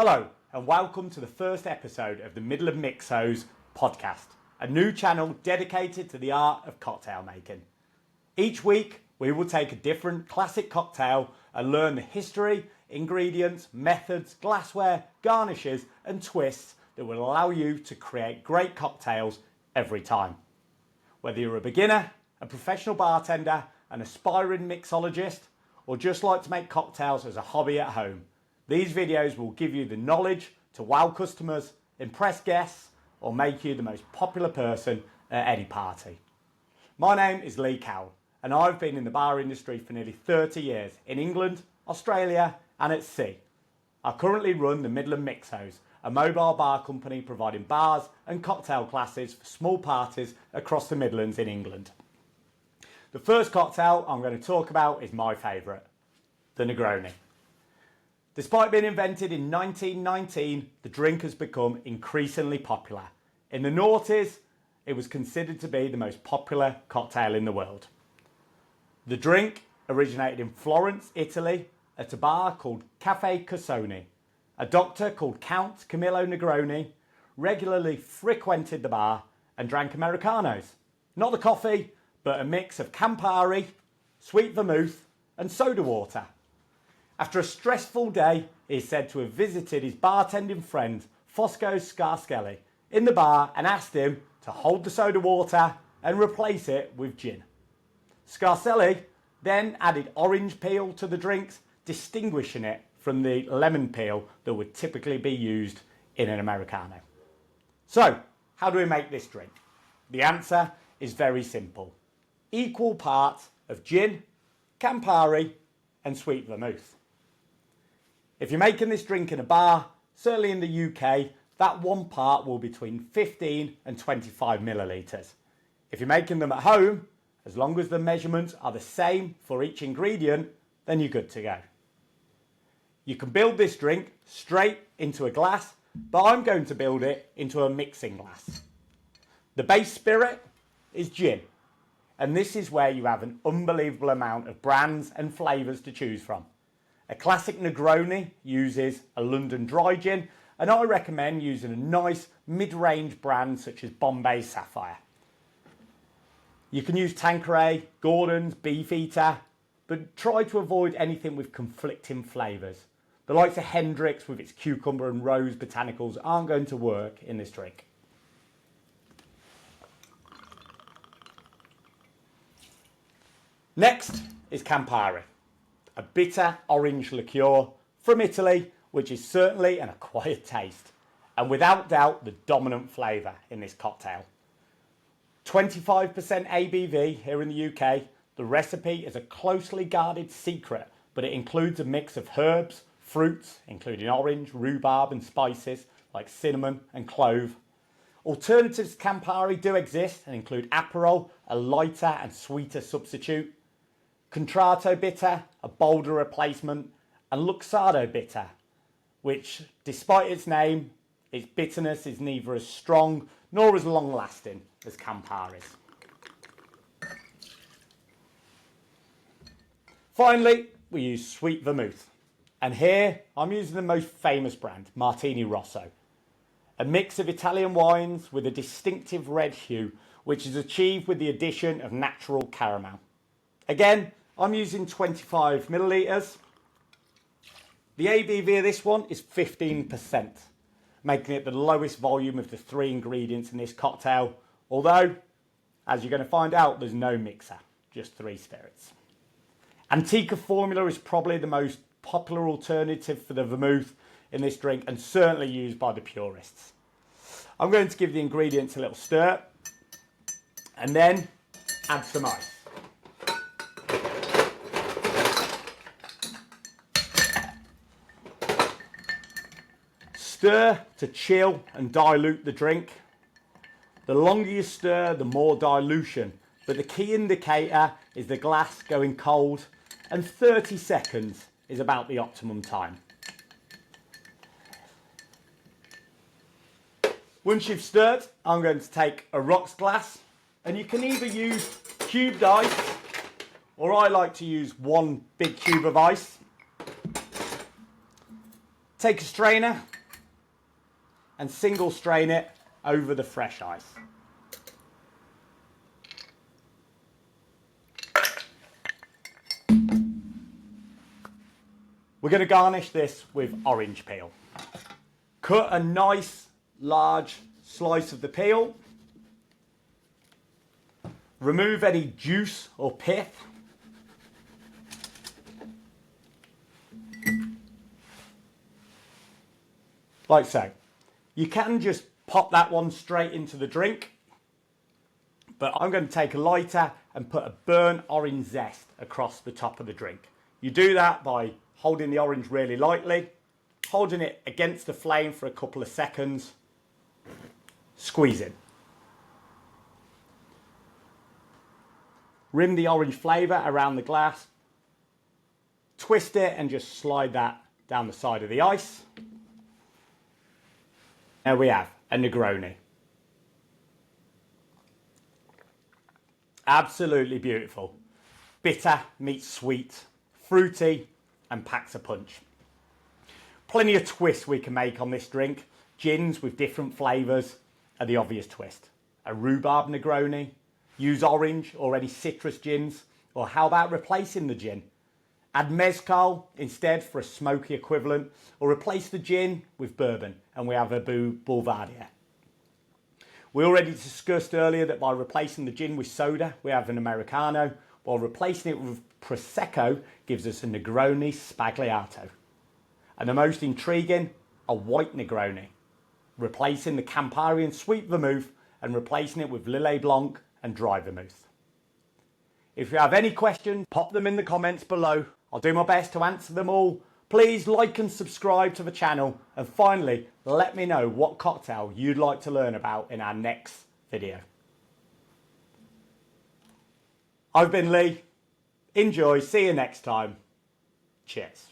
Hello and welcome to the first episode of the Middle of Mixos podcast, a new channel dedicated to the art of cocktail making. Each week we will take a different classic cocktail and learn the history, ingredients, methods, glassware, garnishes and twists that will allow you to create great cocktails every time. Whether you're a beginner, a professional bartender, an aspiring mixologist, or just like to make cocktails as a hobby at home, these videos will give you the knowledge to wow customers, impress guests, or make you the most popular person at any party. My name is Lee Cowell, and I've been in the bar industry for nearly 30 years in England, Australia, and at sea. I currently run the Middle of Mixos, a mobile bar company providing bars and cocktail classes for small parties across the Midlands in England. The first cocktail I'm going to talk about is my favourite, the Negroni. Despite being invented in 1919, the drink has become increasingly popular. In the noughties, it was considered to be the most popular cocktail in the world. The drink originated in Florence, Italy, at a bar called Caffè Cassoni. A doctor called Count Camillo Negroni regularly frequented the bar and drank Americanos. Not the coffee, but a mix of Campari, sweet vermouth and soda water. After a stressful day, he is said to have visited his bartending friend, Fosco Scarselli, in the bar and asked him to hold the soda water and replace it with gin. Scarselli then added orange peel to the drinks, distinguishing it from the lemon peel that would typically be used in an Americano. So, how do we make this drink? The answer is very simple. Equal parts of gin, Campari and sweet vermouth. If you're making this drink in a bar, certainly in the UK, that one part will be between 15 and 25 millilitres. If you're making them at home, as long as the measurements are the same for each ingredient, then you're good to go. You can build this drink straight into a glass, but I'm going to build it into a mixing glass. The base spirit is gin, and this is where you have an unbelievable amount of brands and flavours to choose from. A classic Negroni uses a London dry gin, and I recommend using a nice mid-range brand such as Bombay Sapphire. You can use Tanqueray, Gordon's, Beefeater, but try to avoid anything with conflicting flavours. The likes of Hendrick's with its cucumber and rose botanicals aren't going to work in this drink. Next is Campari, a bitter orange liqueur from Italy, which is certainly an acquired taste and without doubt the dominant flavour in this cocktail. 25% ABV here in the UK, the recipe is a closely guarded secret, but it includes a mix of herbs, fruits, including orange, rhubarb and spices like cinnamon and clove. Alternatives to Campari do exist and include Aperol, a lighter and sweeter substitute, Contratto bitter, a bolder replacement, and Luxardo bitter, which, despite its name, its bitterness is neither as strong nor as long-lasting as Campari's. Finally, we use sweet vermouth, and here I'm using the most famous brand, Martini Rosso, a mix of Italian wines with a distinctive red hue, which is achieved with the addition of natural caramel. Again, I'm using 25 millilitres. The ABV of this one is 15%, making it the lowest volume of the three ingredients in this cocktail, although, as you're going to find out, there's no mixer, just three spirits. Antica formula is probably the most popular alternative for the vermouth in this drink and certainly used by the purists. I'm going to give the ingredients a little stir and then add some ice. Stir to chill and dilute the drink. The longer you stir, the more dilution, but the key indicator is the glass going cold, and 30 seconds is about the optimum time. Once you've stirred, I'm going to take a rocks glass, and you can either use cubed ice, or I like to use one big cube of ice. Take a strainer and single strain it over the fresh ice. We're going to garnish this with orange peel. Cut a nice large slice of the peel. Remove any juice or pith. Like so. You can just pop that one straight into the drink, but I'm going to take a lighter and put a burnt orange zest across the top of the drink. You do that by holding the orange really lightly, holding it against the flame for a couple of seconds, squeezing. Rim the orange flavour around the glass, twist it and just slide that down the side of the ice. There we have a Negroni. Absolutely beautiful. Bitter meets sweet, fruity and packs a punch. Plenty of twists we can make on this drink. Gins with different flavours are the obvious twist. A rhubarb Negroni, use orange or any citrus gins, or how about replacing the gin? Add mezcal instead for a smoky equivalent, or replace the gin with bourbon and we have a Boulevardier. We already discussed earlier that by replacing the gin with soda, we have an Americano, while replacing it with Prosecco gives us a Negroni Spagliato. And the most intriguing, a white Negroni, replacing the Campari and sweet vermouth and replacing it with Lillet Blanc and dry vermouth. If you have any questions, pop them in the comments below. I'll do my best to answer them all. Please like and subscribe to the channel. And finally, let me know what cocktail you'd like to learn about in our next video. I've been Lee. Enjoy. See you next time. Cheers.